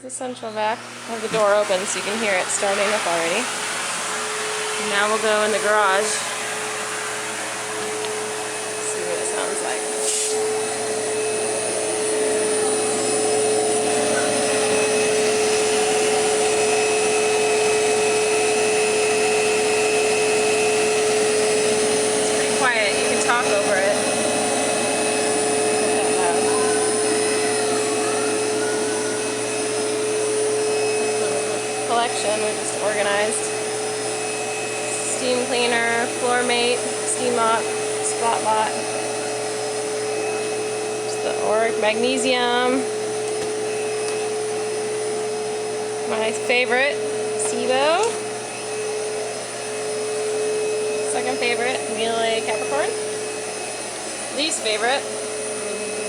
the central vac. I have the door open so you can hear it starting up already. And now we'll go in the garage. See what it sounds like. It's pretty quiet. You can talk over it. Collection we just organized. Steam cleaner, floor mate, steam mop, spot lot. Just the Auric magnesium. My favorite, SIBO. Second favorite, Miele Capricorn. Least favorite,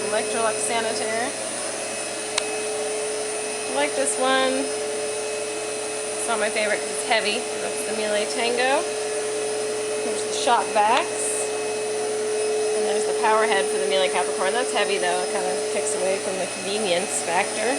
Electrolux Sanitaire. I like this one. It's not my favorite because it's heavy. That's the Miele Tango. There's the shock backs. And there's the power head for the Miele Capricorn. That's heavy though. It kind of takes away from the convenience factor.